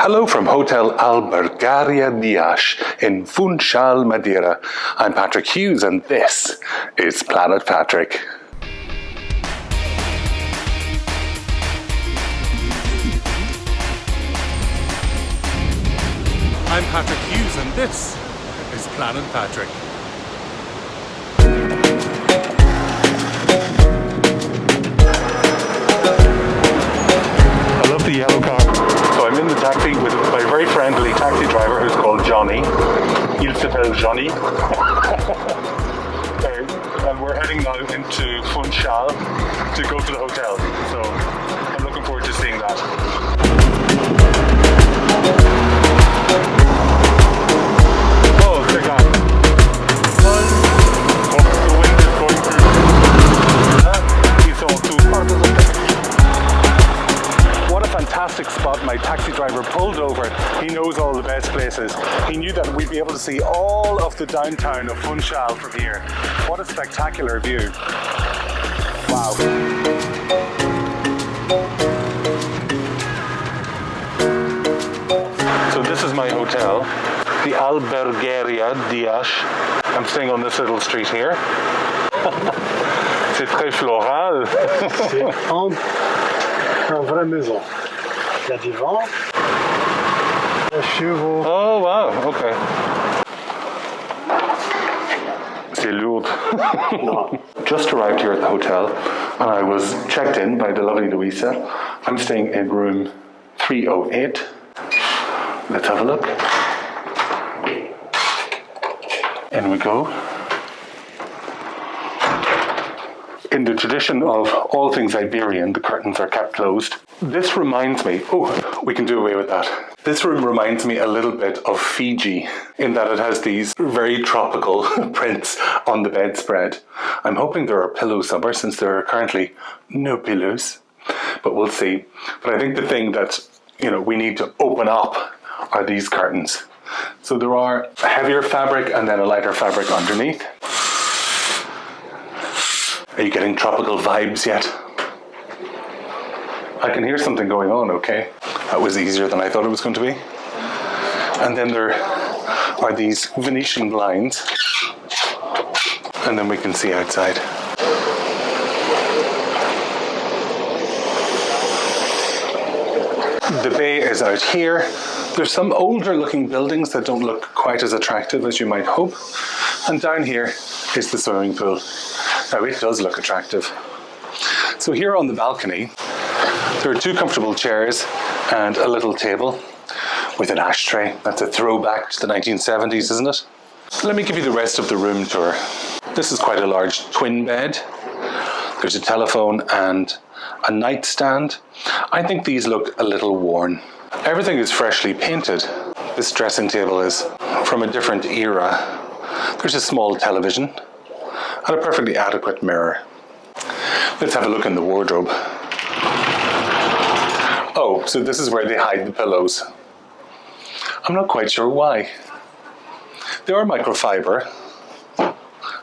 Hello from Hotel Albergaria in Funchal, Madeira. I'm Patrick Hughes and this is Planet Patrick. I'm Patrick Hughes and this is Planet Patrick. I love the yellow car. So I'm in the taxi with my very friendly taxi driver who's called Johnny. Il s'appelle Johnny. And we're heading now into Funchal to go to the hotel. So I'm looking forward to seeing that. Oh, check out. The wind is going through. What a fantastic spot. My taxi driver pulled over. He knows all the best places. He knew that we'd be able to see all of the downtown of Funchal from here. What a spectacular view. Wow. So this is my hotel, the Albergaria I'm staying on this little street here. C'est très floral. C'est une vraie maison. Il y a du vent, des chevaux. Oh wow, okay. C'est lourd. Just arrived here at the hotel and I was checked in by the lovely Louisa. I'm staying in room 308. Let's have a look. In we go. In the tradition of all things Iberian, the curtains are kept closed. This reminds me, we can do away with that. This room reminds me a little bit of Fiji in that it has these very tropical prints on the bedspread. I'm hoping there are pillows somewhere since there are currently no pillows, but we'll see. But I think the thing that, we need to open up are these curtains. So there are a heavier fabric and then a lighter fabric underneath. Are you getting tropical vibes yet? I can hear something going on, okay? That was easier than I thought it was going to be. And then there are these Venetian blinds. And then we can see outside. The bay is out here. There's some older looking buildings that don't look quite as attractive as you might hope. And down here is the swimming pool. Now it does look attractive. So here on the balcony, there are two comfortable chairs and a little table with an ashtray. That's a throwback to the 1970s, isn't it? Let me give you the rest of the room tour. This is quite a large twin bed. There's a telephone and a nightstand. I think these look a little worn. Everything is freshly painted. This dressing table is from a different era. There's a small television and a perfectly adequate mirror. Let's have a look in the wardrobe. Oh, so this is where they hide the pillows. I'm not quite sure why. They are microfiber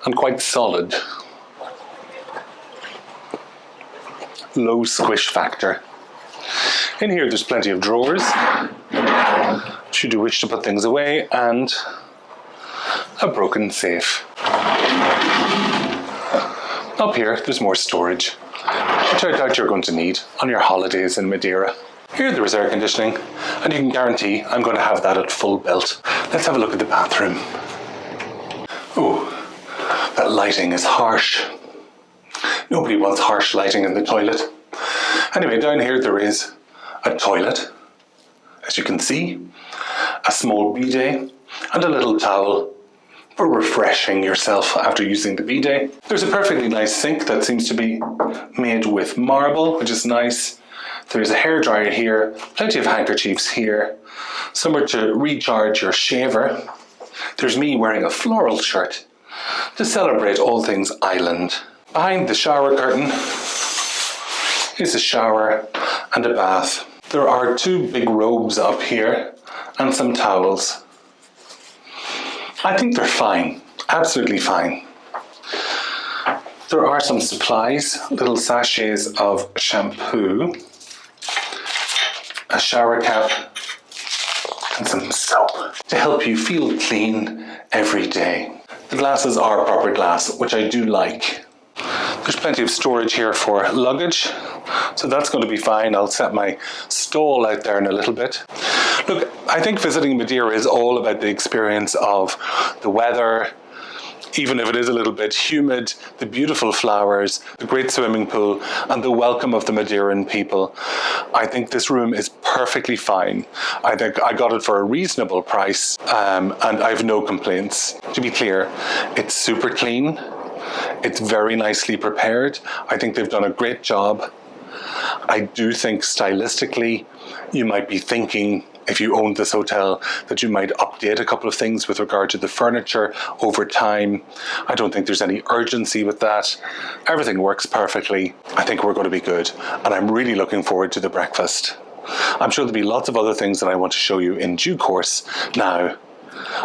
and quite solid. Low squish factor. In here there's plenty of drawers, should you wish to put things away, and a broken safe. Up here there's more storage, which I doubt you're going to need on your holidays in Madeira. Here there is air conditioning, and you can guarantee I'm going to have that at full belt. Let's have a look at the bathroom. Oh, that lighting is harsh. Nobody wants harsh lighting in the toilet. Anyway, down here there is a toilet, as you can see, a small bidet, and a little towel for refreshing yourself after using the bidet. There's a perfectly nice sink that seems to be made with marble, which is nice. There's a hairdryer here, plenty of handkerchiefs here, somewhere to recharge your shaver. There's me wearing a floral shirt to celebrate all things island. Behind the shower curtain is a shower and a bath. There are two big robes up here and some towels. I think they're fine, absolutely fine. There are some supplies, little sachets of shampoo, a shower cap, soap to help you feel clean every day. The glasses are proper glass, which I do like. There's plenty of storage here for luggage, so that's going to be fine. I'll set my stall out there in a little bit. Look, I think visiting Madeira is all about the experience of the weather, even if it is a little bit humid, the beautiful flowers, the great swimming pool, and the welcome of the Madeiran people. I think this room is perfectly fine. I think I got it for a reasonable price, and I have no complaints. To be clear, it's super clean. It's very nicely prepared. I think they've done a great job. I do think stylistically, you might be thinking, if you owned this hotel, that you might update a couple of things with regard to the furniture over time. I don't think there's any urgency with that. Everything works perfectly. I think we're going to be good. And I'm really looking forward to the breakfast. I'm sure there'll be lots of other things that I want to show you in due course. Now,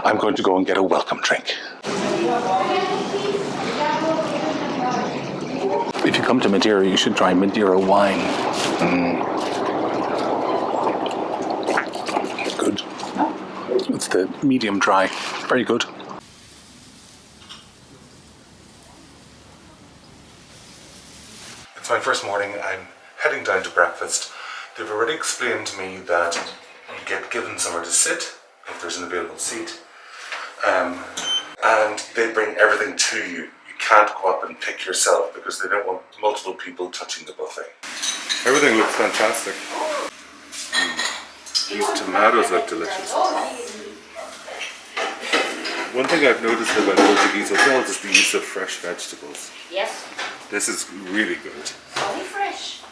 I'm going to go and get a welcome drink. If you come to Madeira, you should try Madeira wine. Good. It's the medium dry. Very good. It's my first morning. I'm heading down to breakfast. They've already explained to me that you get given somewhere to sit if there's an available seat. And they bring everything to you. You can't go up and pick yourself because they don't want multiple people touching the buffet. Everything looks fantastic. These tomatoes look delicious. One thing I've noticed about Portuguese hotels is the use of fresh vegetables. Yes. This is really good. Only fresh.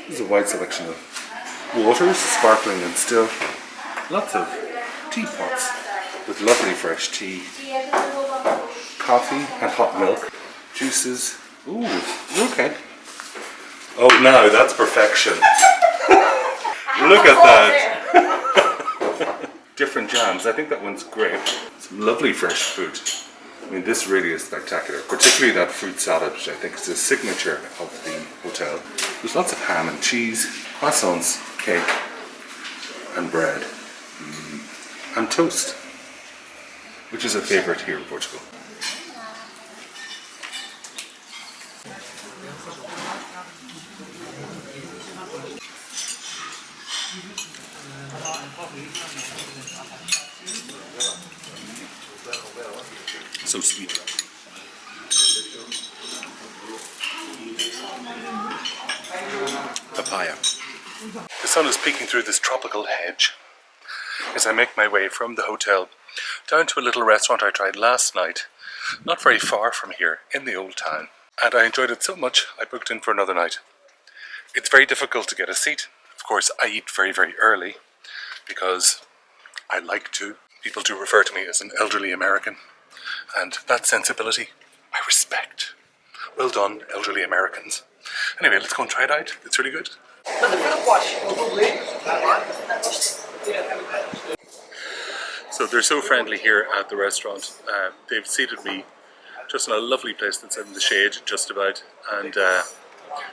There's a wide selection of waters, sparkling and still. Lots of teapots with lovely fresh tea, coffee and hot milk, juices. Ooh, okay. Oh, now that's perfection. Look at that. Different jams. I think that one's great. Some lovely fresh food. I mean, this really is spectacular, particularly that fruit salad, which I think is a signature of the hotel. There's lots of ham and cheese, croissants, cake, and bread, and toast, which is a favourite here in Portugal. So sweet. Papaya. The sun is peeking through this tropical hedge as I make my way from the hotel down to a little restaurant I tried last night, not very far from here, in the old town. And I enjoyed it so much, I booked in for another night. It's very difficult to get a seat. Of course, I eat very, very early because I like to. People do refer to me as an elderly American, and that sensibility I respect. Well done, elderly Americans. Anyway, let's go and try it out. It's really good. So they're so friendly here at the restaurant. They've seated me just in a lovely place that's in the shade, just about, and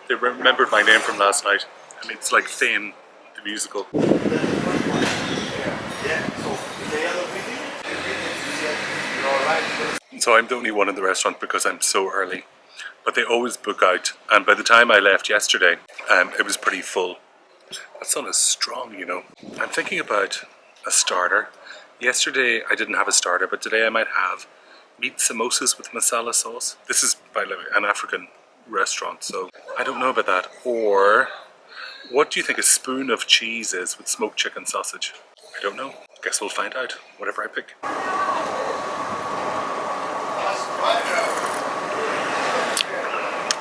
they remembered my name from last night. I mean, it's like Fame, the musical. So I'm the only one in the restaurant because I'm so early, but they always book out, and by the time I left yesterday, it was pretty full. That sun is strong, you know. I'm thinking about a starter. Yesterday I didn't have a starter, but today I might have meat samosas with masala sauce. This is, by the way, an African restaurant, so I don't know about that. Or, what do you think a spoon of cheese is with smoked chicken sausage? I don't know. Guess we'll find out, whatever I pick.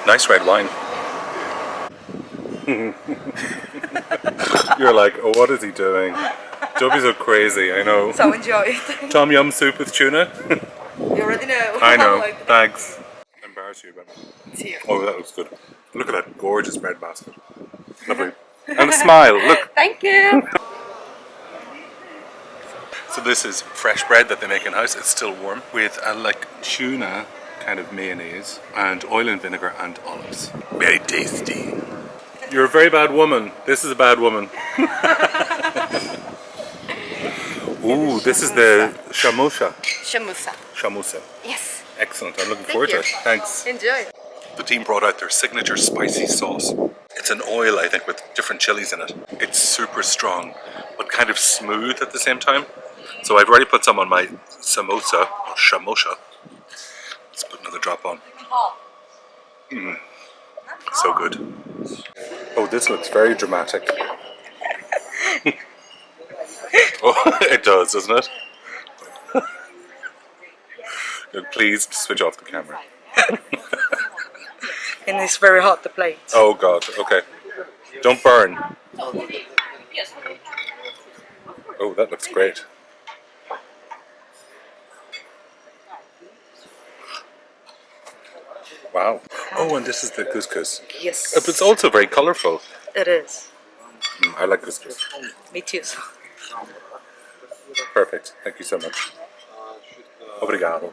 Nice red wine. You're like, oh, what is he doing? Don't be so crazy, I know. So enjoy it. Tom yum soup with tuna. You already know. I know, thanks. Embarrass you about it. It's here. Oh, that looks good. Look at that gorgeous bread basket. Lovely. And a smile, look. Thank you. So this is fresh bread that they make in-house. It's still warm with a like tuna kind of mayonnaise and oil and vinegar and olives. Very tasty. You're a very bad woman. This is a bad woman. Ooh, this is the shamusha. Shamusa. Shamusa. Yes. Excellent. I'm looking forward to it. Thanks. Enjoy. The team brought out their signature spicy sauce. It's an oil, I think, with different chilies in it. It's super strong, but kind of smooth at the same time. So I've already put some on my samosa, or shamusha. Let's put another drop on. So good. Oh, this looks very dramatic. Oh, it does, doesn't it? Please switch off the camera. And it's very hot, the plate. Oh God, okay. Don't burn. Oh, that looks great. Wow. Oh, and this is the couscous. Yes. It's also very colourful. It is. I like couscous. Me too. Perfect. Thank you so much. Obrigado.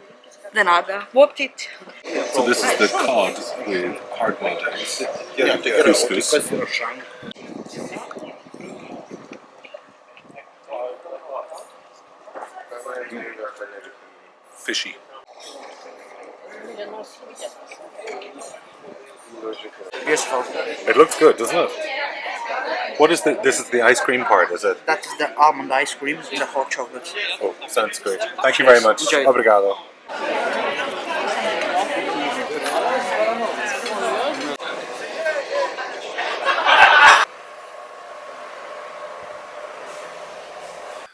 De nada. Boa apetite. So this is the cod with hard-boiled eggs. Couscous. Fishy. Beautiful. It looks good, doesn't it? What is this is the ice cream part, is it? That is the almond ice cream in the hot chocolate. Oh, sounds great. Thank you very much. Enjoy. Obrigado.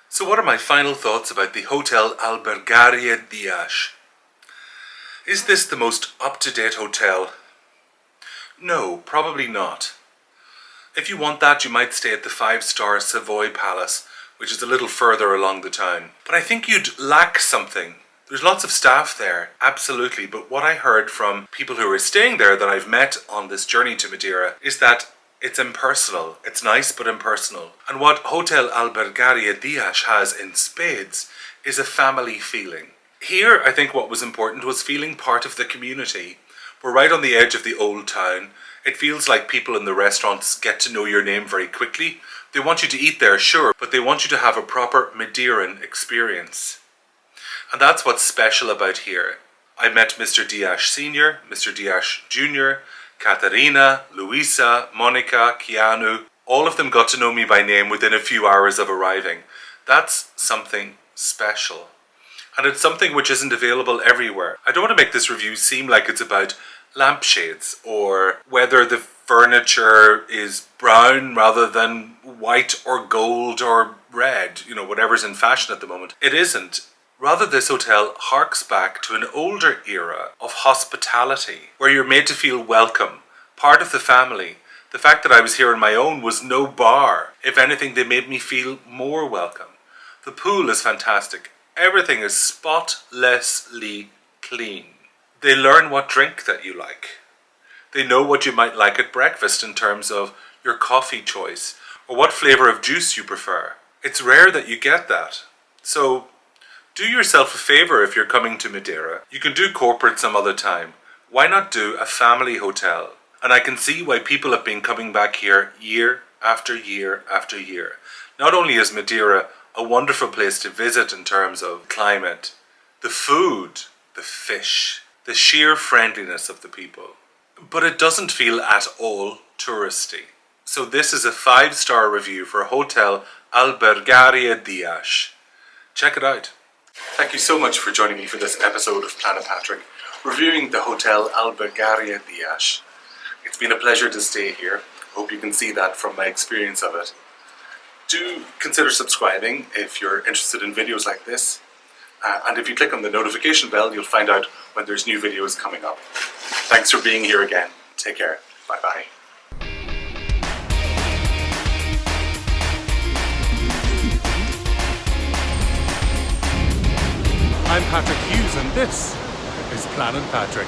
So what are my final thoughts about the Hotel Albergaria Dias? Is this the most up-to-date hotel? No, probably not. If you want that, you might stay at the 5-star Savoy Palace, which is a little further along the town. But I think you'd lack something. There's lots of staff there, absolutely, but what I heard from people who are staying there that I've met on this journey to Madeira is that it's impersonal. It's nice but impersonal. And what Hotel Albergaria Dias has in spades is a family feeling. Here, I think what was important was feeling part of the community. We're right on the edge of the old town. It feels like people in the restaurants get to know your name very quickly. They want you to eat there, sure, but they want you to have a proper Madeiran experience. And that's what's special about here. I met Mr. Dias Sr., Mr. Dias Jr., Catarina, Luisa, Monica, Keanu. All of them got to know me by name within a few hours of arriving. That's something special. And it's something which isn't available everywhere. I don't want to make this review seem like it's about lampshades or whether the furniture is brown rather than white or gold or red, you know, whatever's in fashion at the moment. It isn't. Rather, this hotel harks back to an older era of hospitality where you're made to feel welcome, part of the family. The fact that I was here on my own was no bar. If anything, they made me feel more welcome. The pool is fantastic. Everything is spotlessly clean. They learn what drink that you like. They know what you might like at breakfast in terms of your coffee choice or what flavour of juice you prefer. It's rare that you get that. So do yourself a favour if you're coming to Madeira. You can do corporate some other time. Why not do a family hotel? And I can see why people have been coming back here year after year after year. Not only is Madeira a wonderful place to visit in terms of climate, the food, the fish, the sheer friendliness of the people, but it doesn't feel at all touristy. So this is a 5-star review for Hotel Albergaria Dias. Check it out. Thank you so much for joining me for this episode of Planet Patrick, reviewing the Hotel Albergaria Dias. It's been a pleasure to stay here. Hope you can see that from my experience of it. Do consider subscribing if you're interested in videos like this. And if you click on the notification bell, you'll find out when there's new videos coming up. Thanks for being here again. Take care. Bye-bye. I'm Patrick Hughes and this is Planet Patrick.